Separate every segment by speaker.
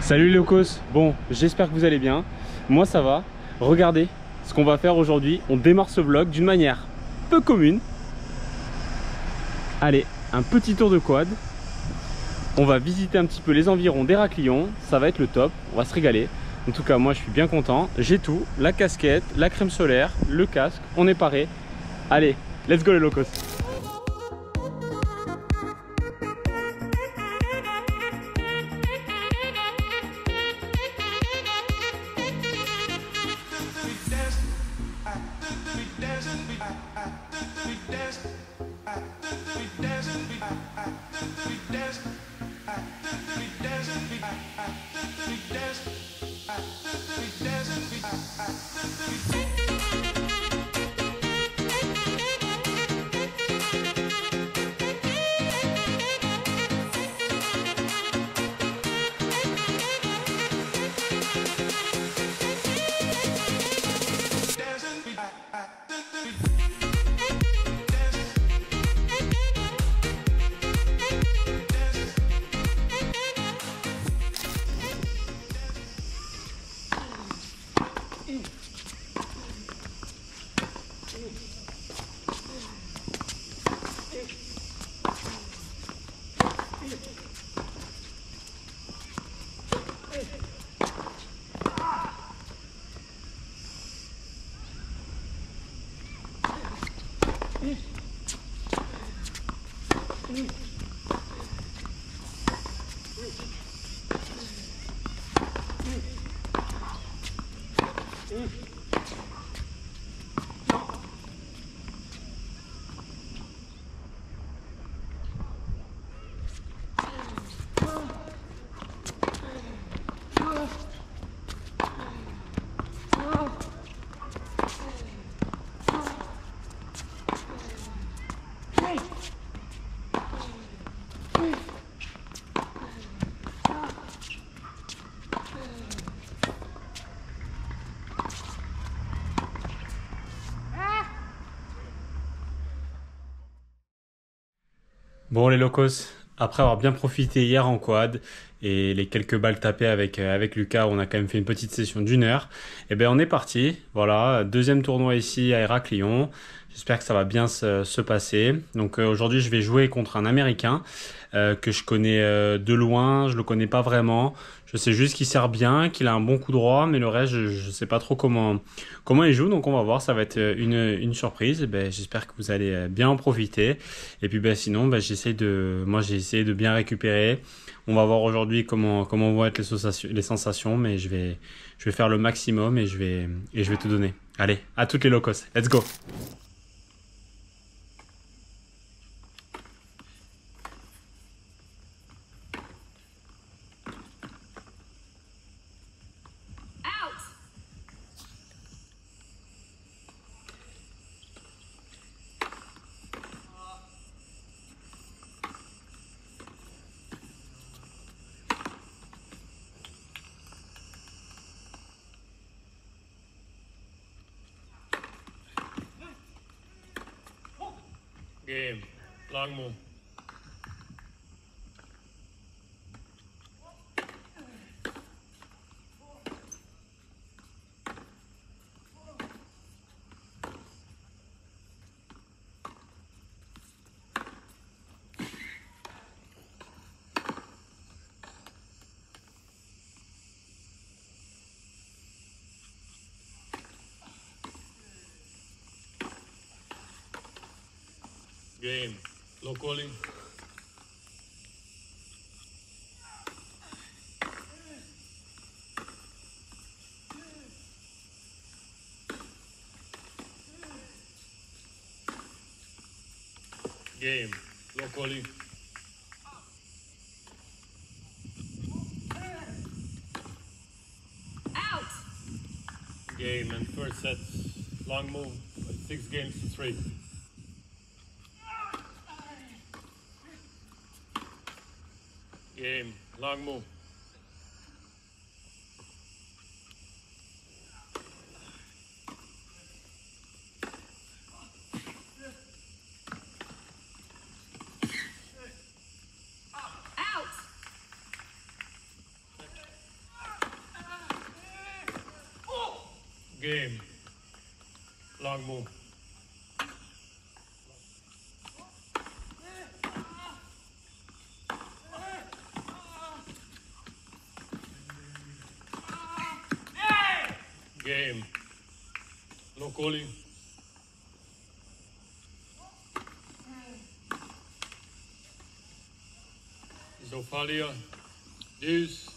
Speaker 1: Salut les locos, bon j'espère que vous allez bien, moi ça va. Regardez ce qu'on va faire aujourd'hui, on démarre ce vlog d'une manière peu commune. Allez, un petit tour de quad. On va visiter un petit peu les environs d'Héraklion, ça va être le top, on va se régaler. En tout cas moi je suis bien content, j'ai tout, la casquette, la crème solaire, le casque, on est paré. Allez, let's go les locos. Bon les locos, après avoir bien profité hier en quad et les quelques balles tapées avec Lucas, on a quand même fait une petite session d'1 heure. Et ben on est parti, voilà, deuxième tournoi ici à Héraklion. J'espère que ça va bien se passer. Donc aujourd'hui je vais jouer contre un Américain que je connais de loin, je le connais pas vraiment. Je sais juste qu'il sert bien, qu'il a un bon coup droit, mais le reste je sais pas trop comment il joue. Donc on va voir, ça va être une surprise. Et ben, j'espère que vous allez bien en profiter. Et puis ben, sinon ben, j'ai essayé de bien récupérer. On va voir aujourd'hui comment vont être les sensations, mais je vais faire le maximum et je vais tout donner. Allez, à toutes les locos, let's go.
Speaker 2: Game, long move. Game, locally. Game, locally.
Speaker 3: Out.
Speaker 2: Game and first set, long move, 6 games to 3. Game, long move. Game. Long move. Game. No calling. Zofalia. Deuce.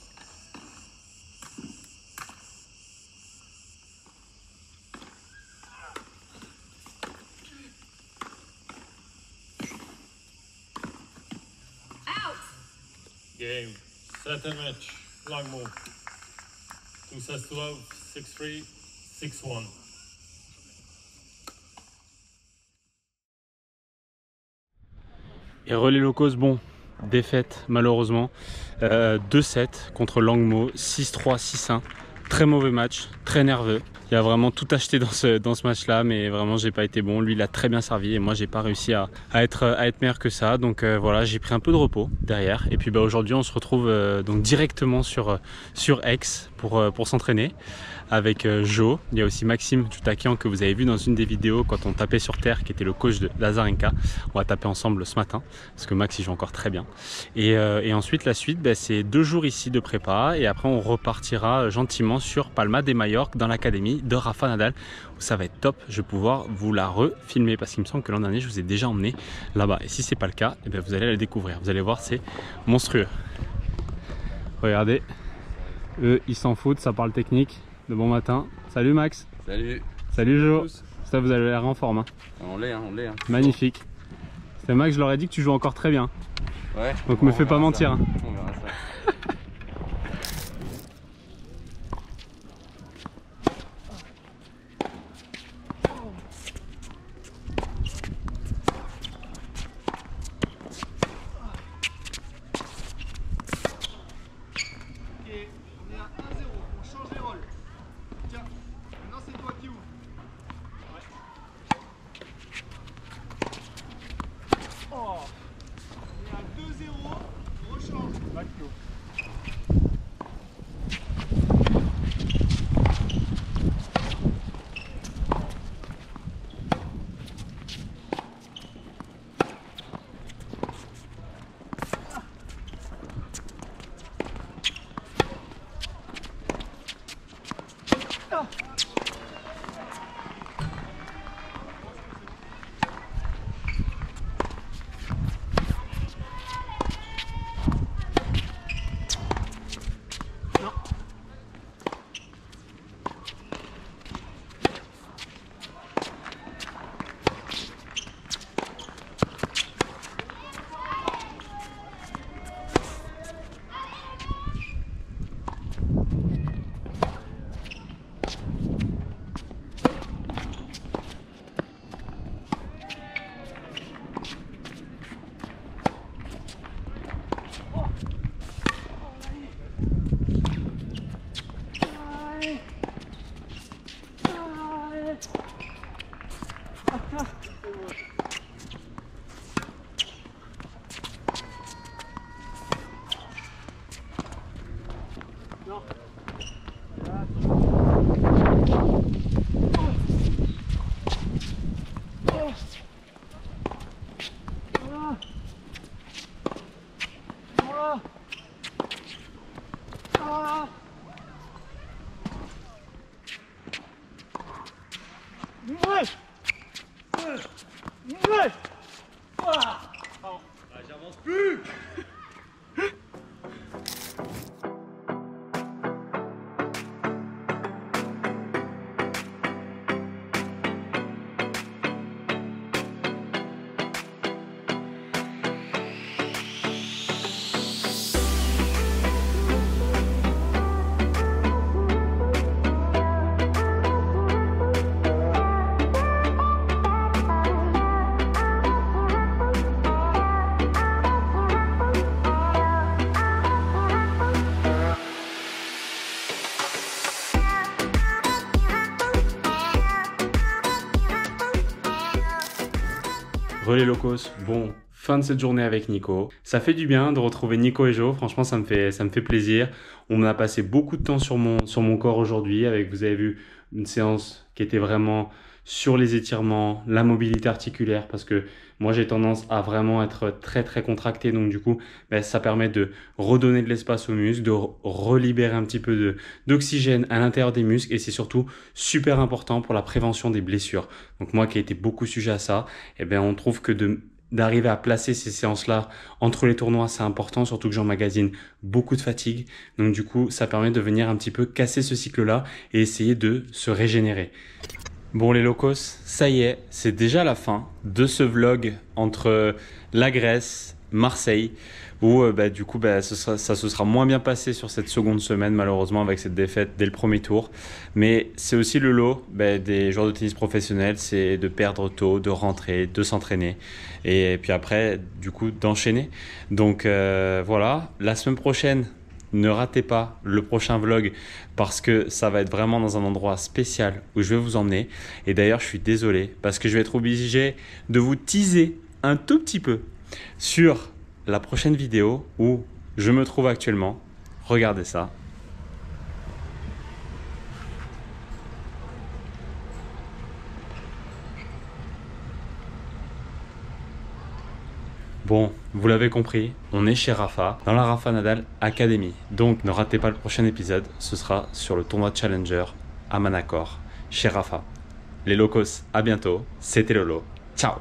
Speaker 2: Game. Set and match. Long move. 2 sets to love. 6-3. 6-1.
Speaker 1: Et relais locaux, bon, défaite malheureusement. 2-7 contre Langmo, 6-3, 6-1. Très mauvais match, très nerveux. Il a vraiment tout acheté dans ce match-là, mais vraiment j'ai pas été bon. Lui il a très bien servi et moi j'ai pas réussi à être meilleur que ça. Donc voilà, j'ai pris un peu de repos derrière. Et puis aujourd'hui on se retrouve donc directement sur Aix pour s'entraîner avec Jo. Il y a aussi Maxime Tchoutakian que vous avez vu dans une des vidéos quand on tapait sur terre, qui était le coach de Lazarenka. On va taper ensemble ce matin parce que Max il joue encore très bien. Et ensuite la suite, c'est 2 jours ici de prépa et après on repartira gentiment sur Palma de Majorque dans l'académie de Rafa Nadal où ça va être top. Je vais pouvoir vous la refilmer parce qu'il me semble que l'an dernier je vous ai déjà emmené là-bas et si c'est pas le cas, vous allez la découvrir. Vous allez voir, c'est monstrueux. Regardez, eux ils s'en foutent, ça parle technique. De bon matin. Salut Max.
Speaker 3: Salut.
Speaker 1: Salut Jo. Ça, vous avez l'air en forme. Hein.
Speaker 3: On l'est.
Speaker 1: Magnifique. C'est Max, je leur ai dit que tu joues encore très bien.
Speaker 3: Ouais.
Speaker 1: Donc me fais pas mentir. Hein.
Speaker 3: On verra ça.
Speaker 2: J'avance plus.
Speaker 1: Relais locaux, bon, fin de cette journée avec Nico. Ça fait du bien de retrouver Nico et Jo, franchement ça me fait plaisir. On a passé beaucoup de temps sur mon corps aujourd'hui avec, vous avez vu, une séance qui était vraiment sur les étirements, la mobilité articulaire, parce que moi j'ai tendance à vraiment être très très contracté, donc du coup ça permet de redonner de l'espace aux muscles, de relibérer un petit peu d'oxygène à l'intérieur des muscles, et c'est surtout super important pour la prévention des blessures. Donc moi qui ai été beaucoup sujet à ça, on trouve que d'arriver à placer ces séances-là entre les tournois, c'est important, surtout que j'emmagasine beaucoup de fatigue. Donc du coup, ça permet de venir un petit peu casser ce cycle-là et essayer de se régénérer. Bon les locos, ça y est, c'est déjà la fin de ce vlog entre la Grèce, Marseille, où ça se sera moins bien passé sur cette seconde semaine malheureusement avec cette défaite dès le premier tour. Mais c'est aussi le lot des joueurs de tennis professionnels, c'est de perdre tôt, de rentrer, de s'entraîner et puis après du coup d'enchaîner. Donc voilà, la semaine prochaine, ne ratez pas le prochain vlog parce que ça va être vraiment dans un endroit spécial où je vais vous emmener. Et d'ailleurs, je suis désolé parce que je vais être obligé de vous teaser un tout petit peu sur la prochaine vidéo où je me trouve actuellement. Regardez ça. Bon, vous l'avez compris, on est chez Rafa, dans la Rafa Nadal Academy. Donc ne ratez pas le prochain épisode, ce sera sur le tournoi Challenger à Manacor, chez Rafa. Les locos, à bientôt, c'était Lolo, ciao!